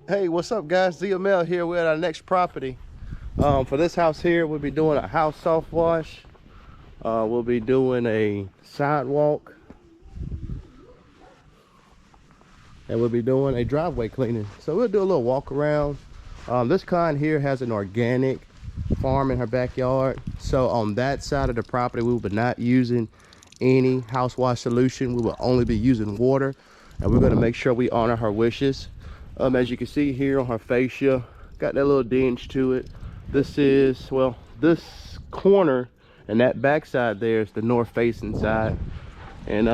Hey, what's up guys? ZML here. We're at our next property. For this house here, we'll be doing a house soft wash. We'll be doing a sidewalk. And we'll be doing a driveway cleaning. So we'll do a little walk around. This client here has an organic farm in her backyard. So on that side of the property, we will be not using any house wash solution. We will only be using water. And we're gonna make sure we honor her wishes. As you can see here on her fascia, got that little dinge to it. This is, well, this corner and that back side there is the north facing side. And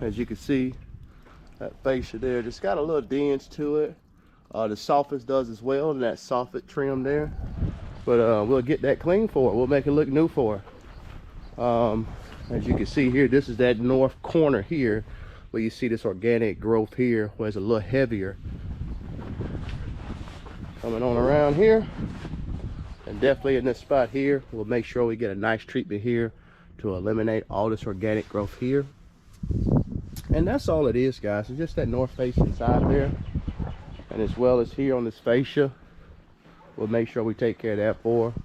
as you can see, that fascia there just got a little dinge to it. The soffit does as well, and that soffit trim there. But we'll get that clean for her. We'll make it look new for her. As you can see here, this is that north corner here where you see this organic growth here, where it's a little heavier. Coming on around here, and definitely in this spot here, we'll make sure we get a nice treatment here to eliminate all this organic growth here. And that's all it is, guys. It's just that north facing side there, and as well as here on this fascia, we'll make sure we take care of that for her.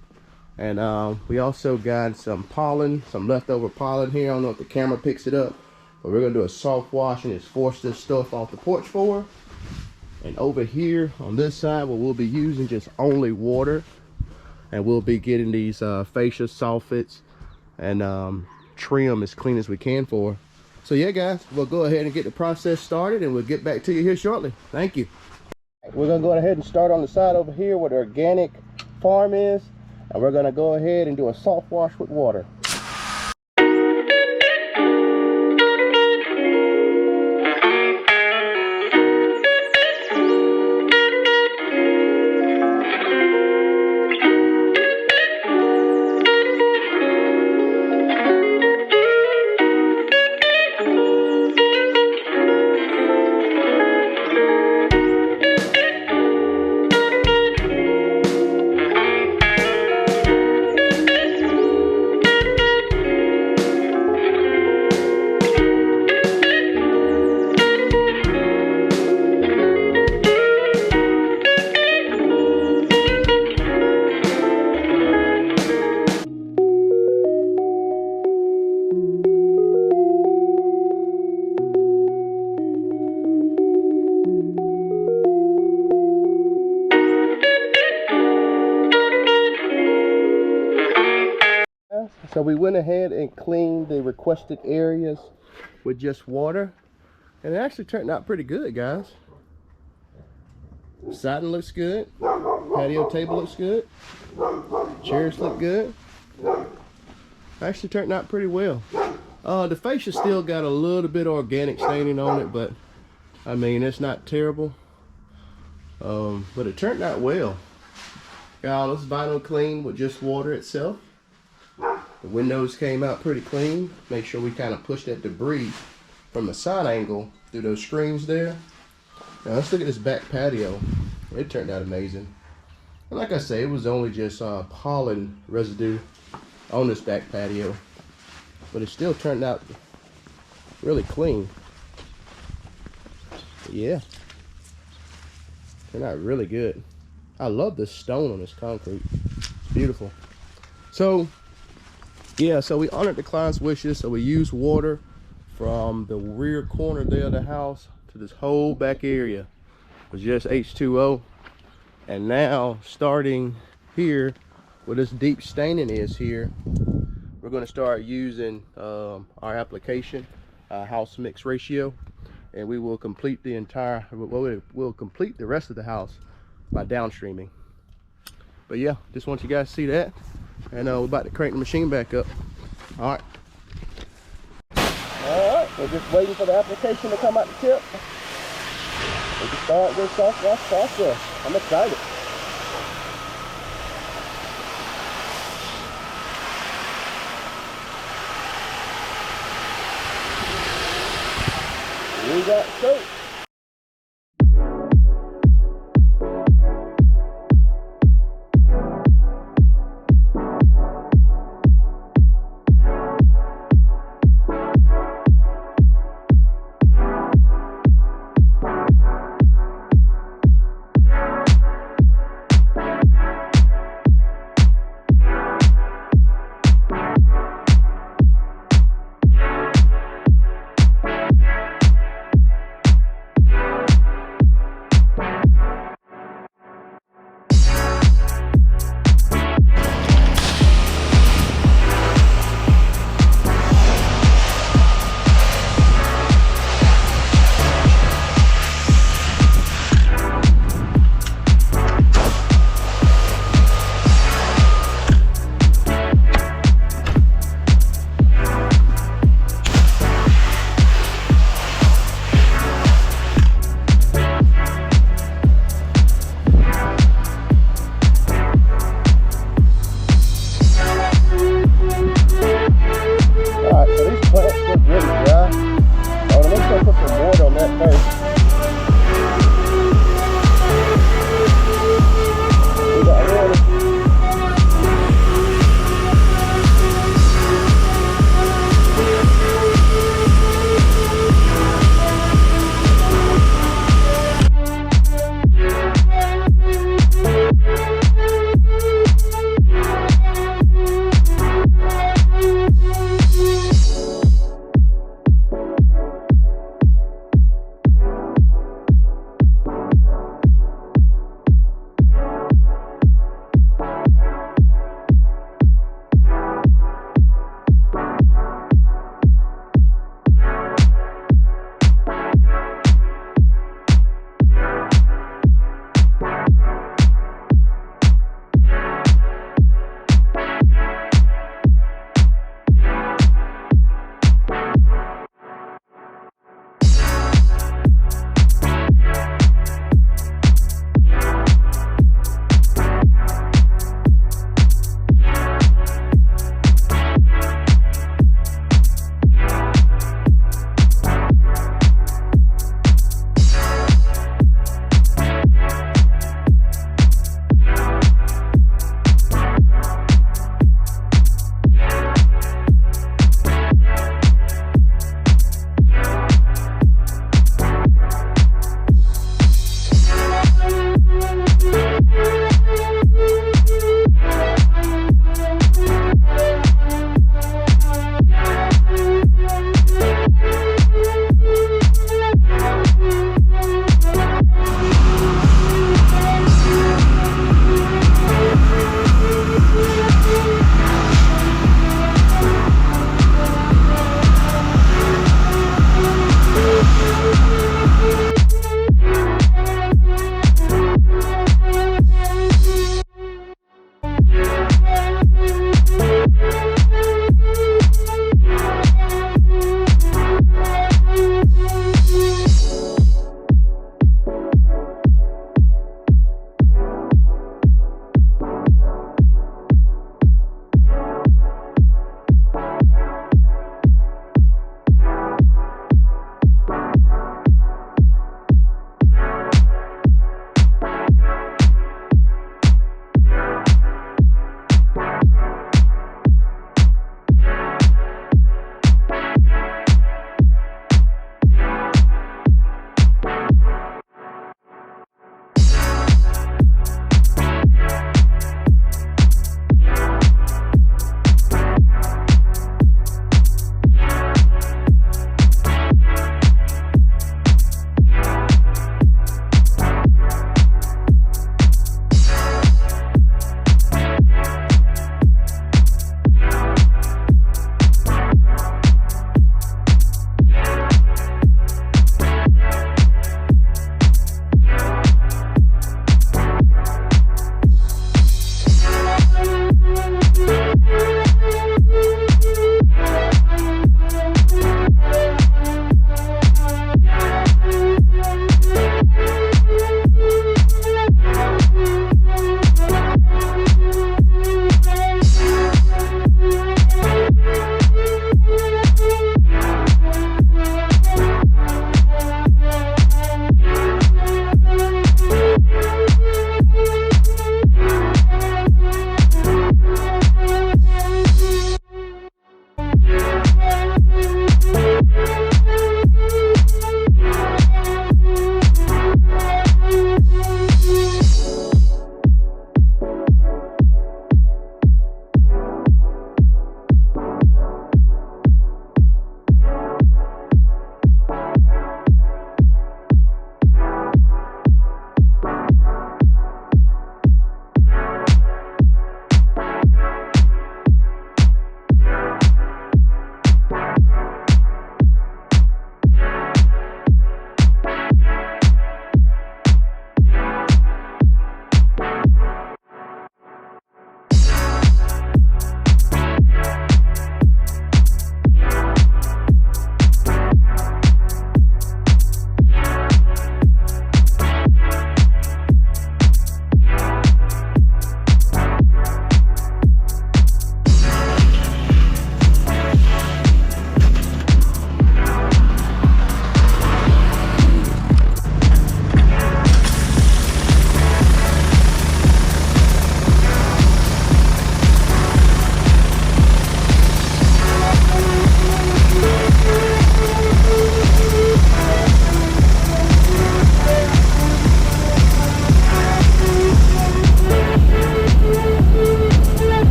And we also got some pollen, some leftover pollen here. I don't know if the camera picks it up, but we're gonna do a soft wash and just force this stuff off the porch for her. And over here on this side, where we'll be using just only water, and we'll be getting these fascia soffits and trim as clean as we can for her. So yeah guys, we'll go ahead and get the process started, and we'll get back to you here shortly. Thank you. We're gonna go ahead and start on the side over here where the organic farm is, and we're gonna go ahead and do a soft wash with water. So we went ahead and cleaned the requested areas with just water, and it actually turned out pretty good, guys. Siding looks good, patio table looks good, chairs look good. Actually turned out pretty well. The fascia still got a little bit of organic staining on it, but I mean, it's not terrible. But it turned out well. Got all this vinyl clean with just water itself. The windows came out pretty clean. Make sure we kind of push that debris from the side angle through those screens there. Now let's look at this back patio. It turned out amazing. And like I say, it was only just pollen residue on this back patio, but it still turned out really clean. But yeah, turned out really good. I love this stone on this concrete. It's beautiful. So yeah, so we honored the client's wishes. So we used water from the rear corner there of the house to this whole back area. It was just H2O. And now starting here where this deep staining is here, we're going to start using our application, house mix ratio, and we will complete the entire, we'll complete the rest of the house by downstreaming. But yeah, just want you guys to see that. And we're about to crank the machine back up. All right. We're just waiting for the application to come out the tip. We can start this soft wash process. I'm excited. We got soap.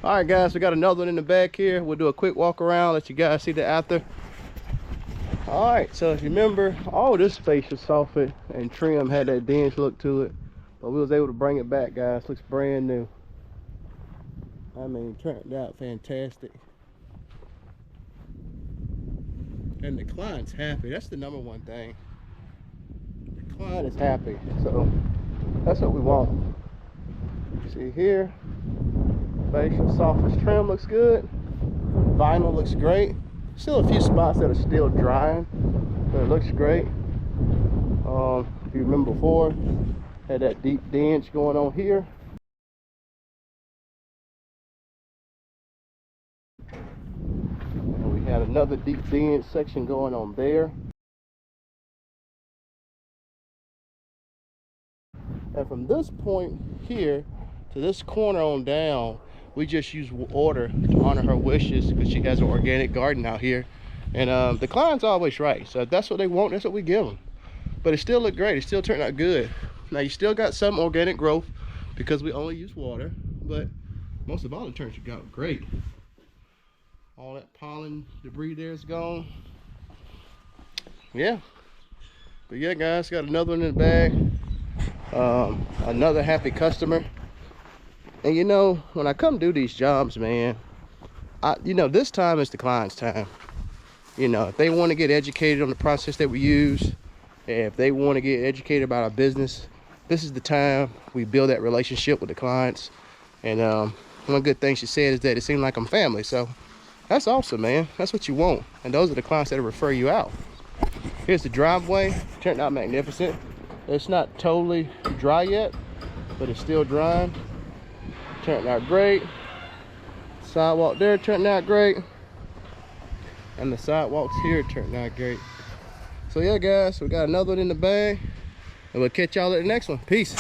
All right, guys, we got another one in the back here. We'll do a quick walk around, let you guys see the after. All right, so if you remember, all this facial soffit and trim had that dinge look to it, but we was able to bring it back, guys. Looks brand new. I mean, turned out fantastic. And the client's happy. That's the number one thing. The client is happy, so that's what we want. See here, facial soffit trim looks good. Vinyl looks great. Still a few spots that are still drying, but it looks great. If you remember before, had that deep dinge going on here. And we had another deep dinge section going on there. And from this point here to this corner on down, we just use water to honor her wishes because she has an organic garden out here. And the client's always right. So if that's what they want, that's what we give them. But it still looked great. It still turned out good. Now you still got some organic growth because we only use water, but most of all it turns out great. All that pollen debris there is gone. Yeah. But yeah, guys, got another one in the bag. Another happy customer. And you know, when I come do these jobs, man, you know, this time is the client's time. You know, if they want to get educated on the process that we use, if they want to get educated about our business, this is the time we build that relationship with the clients. And one good thing she said is that it seemed like I'm family. So that's awesome, man. That's what you want. And those are the clients that refer you out. Here's the driveway. Turned out magnificent. It's not totally dry yet, but it's still drying. Turned out great. Sidewalk there turned out great. And the sidewalks here turned out great. So yeah, guys, we got another one in the bag. And we'll catch y'all at the next one. Peace.